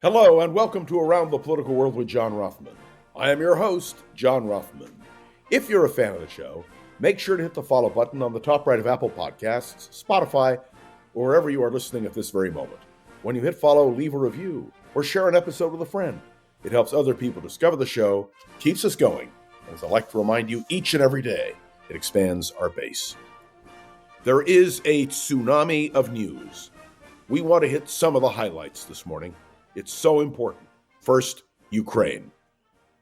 Hello, and welcome to Around the Political World with John Ruffman. I am your host, John Ruffman. If you're a fan of the show, make sure to hit the follow button on the top right of Apple Podcasts, Spotify, or wherever you are listening at this very moment. When you hit follow, leave a review or share an episode with a friend. It helps other people discover the show, keeps us going, and as I like to remind you each and every day, it expands our base. There is a tsunami of news. We want to hit some of the highlights this morning. It's so important. First, Ukraine.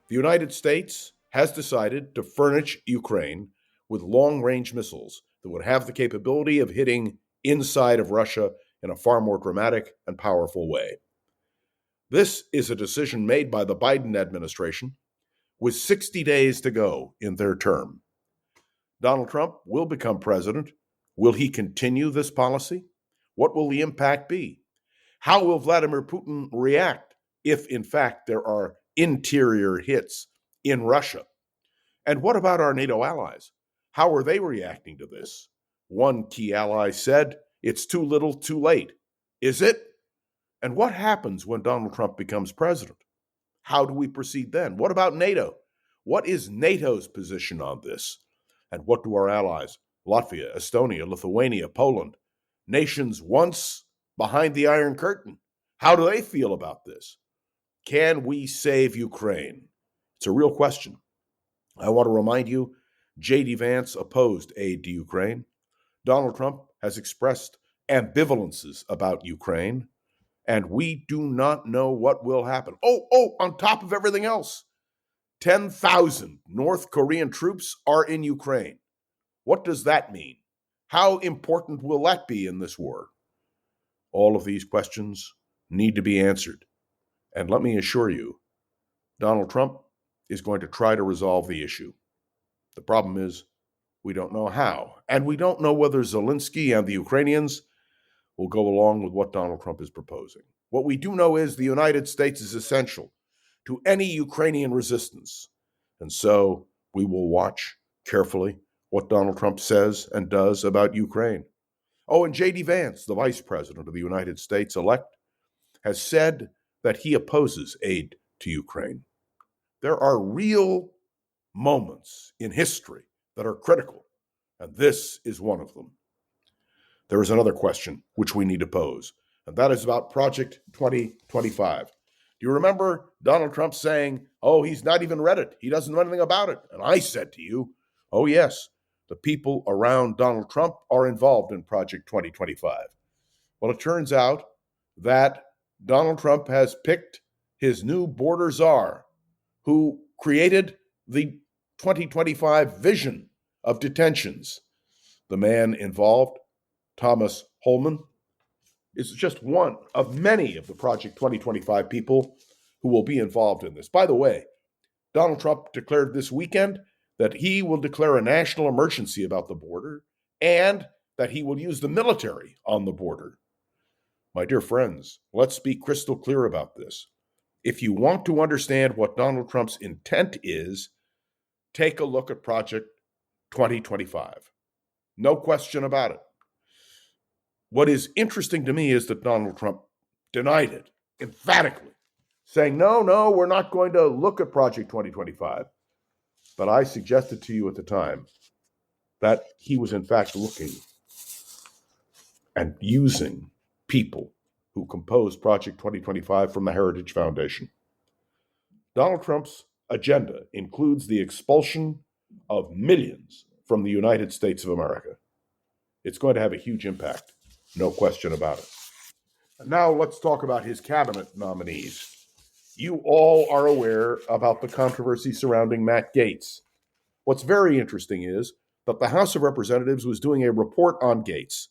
The United States has decided to furnish Ukraine with long-range missiles that would have the capability of hitting inside of Russia in a far more dramatic and powerful way. This is a decision made by the Biden administration with 60 days to go in their term. Donald Trump will become president. Will he continue this policy? What will the impact be? How will Vladimir Putin react if, in fact, there are interior hits in Russia? And what about our NATO allies? How are they reacting to this? One key ally said, "It's too little, too late." Is it? And what happens when Donald Trump becomes president? How do we proceed then? What about NATO? What is NATO's position on this? And what do our allies, Latvia, Estonia, Lithuania, Poland, nations once behind the Iron Curtain, how do they feel about this? Can we save Ukraine? It's a real question. I want to remind you, J.D. Vance opposed aid to Ukraine. Donald Trump has expressed ambivalences about Ukraine, and we do not know what will happen. On top of everything else, 10,000 North Korean troops are in Ukraine. What does that mean? How important will that be in this war? All of these questions need to be answered. And let me assure you, Donald Trump is going to try to resolve the issue. The problem is, we don't know how. And we don't know whether Zelensky and the Ukrainians will go along with what Donald Trump is proposing. What we do know is the United States is essential to any Ukrainian resistance. And so we will watch carefully what Donald Trump says and does about Ukraine. And J.D. Vance, the Vice President of the United States elect, has said that he opposes aid to Ukraine. There are real moments in history that are critical, and this is one of them. There is another question which we need to pose, and that is about Project 2025. Do you remember Donald Trump saying, he's not even read it. He doesn't know anything about it. And I said to you, yes. The people around Donald Trump are involved in Project 2025. Well, it turns out that Donald Trump has picked his new border czar, who created the 2025 vision of detentions. The man involved, Thomas Holman, is just one of many of the Project 2025 people who will be involved in this. By the way, Donald Trump declared this weekend that he will declare a national emergency about the border and that he will use the military on the border. My dear friends, let's be crystal clear about this. If you want to understand what Donald Trump's intent is, take a look at Project 2025. No question about it. What is interesting to me is that Donald Trump denied it emphatically, saying, no, we're not going to look at Project 2025. But I suggested to you at the time that he was in fact looking and using people who composed Project 2025 from the Heritage Foundation. Donald Trump's agenda includes the expulsion of millions from the United States of America. It's going to have a huge impact, no question about it. Now let's talk about his cabinet nominees. You all are aware about the controversy surrounding Matt Gaetz. What's very interesting is that the House of Representatives was doing a report on Gaetz,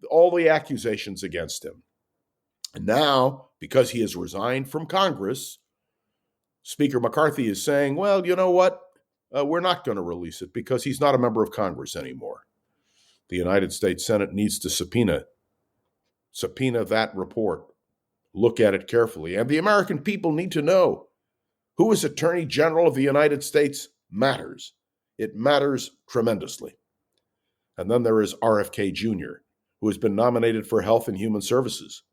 all the accusations against him. And now, because he has resigned from Congress, Speaker McCarthy is saying, well, you know what? We're not going to release it because he's not a member of Congress anymore. The United States Senate needs to subpoena that report. Look at it carefully. And the American people need to know who is Attorney General of the United States matters. It matters tremendously. And then there is RFK Jr., who has been nominated for Health and Human Services.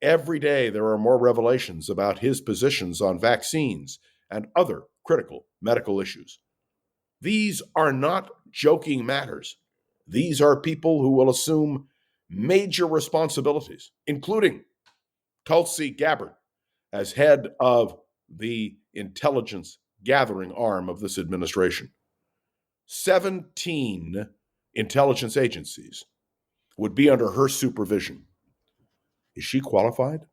Every day there are more revelations about his positions on vaccines and other critical medical issues. These are not joking matters. These are people who will assume major responsibilities, including Tulsi Gabbard as head of the intelligence gathering arm of this administration. 17 intelligence agencies would be under her supervision. Is she qualified?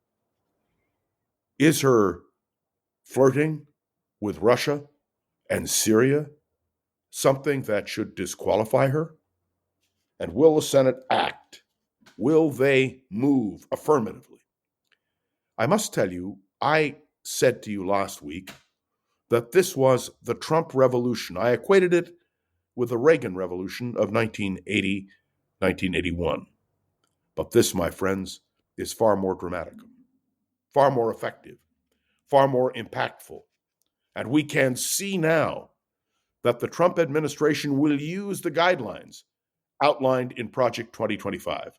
Is her flirting with Russia and Syria something that should disqualify her? And will the Senate act? Will they move affirmatively? I must tell you, I said to you last week that this was the Trump revolution. I equated it with the Reagan revolution of 1980, 1981. But this, my friends, is far more dramatic, far more effective, far more impactful. And we can see now that the Trump administration will use the guidelines outlined in Project 2025.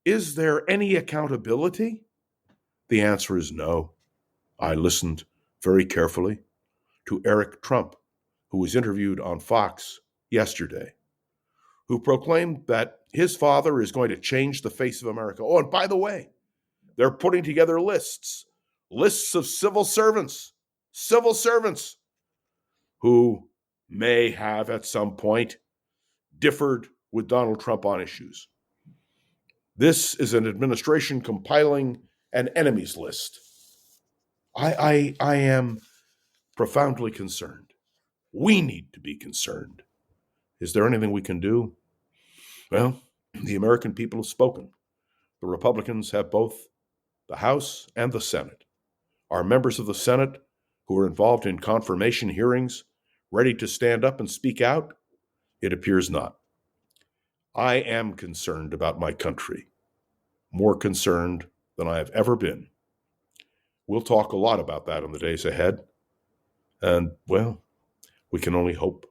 Is there any accountability? The answer is no. I listened very carefully to Eric Trump, who was interviewed on Fox yesterday, who proclaimed that his father is going to change the face of America. Oh, and by the way, they're putting together lists of civil servants who may have at some point differed with Donald Trump on issues. This is an administration compiling an enemies list. I am profoundly concerned. We need to be concerned. Is there anything we can do? Well, the American people have spoken. The Republicans have both the House and the Senate. Are members of the Senate who are involved in confirmation hearings ready to stand up and speak out? It appears not. I am concerned about my country, more concerned than I have ever been. We'll talk a lot about that in the days ahead. And, well, we can only hope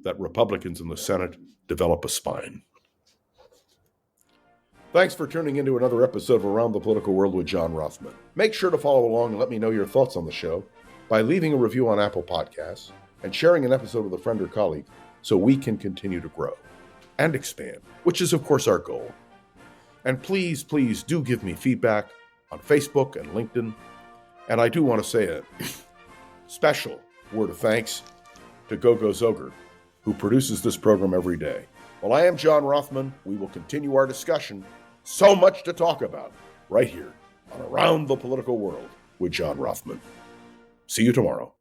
that Republicans in the Senate develop a spine. Thanks for tuning into another episode of Around the Political World with John Rothman. Make sure to follow along and let me know your thoughts on the show by leaving a review on Apple Podcasts and sharing an episode with a friend or colleague so we can continue to grow and expand, which is, of course, our goal. And please do give me feedback on Facebook and LinkedIn. And I do want to say a special word of thanks to Gogo Zoger, who produces this program every day. Well, I am John Rothman. We will continue our discussion. So much to talk about right here on Around the Political World with John Rothman. See you tomorrow.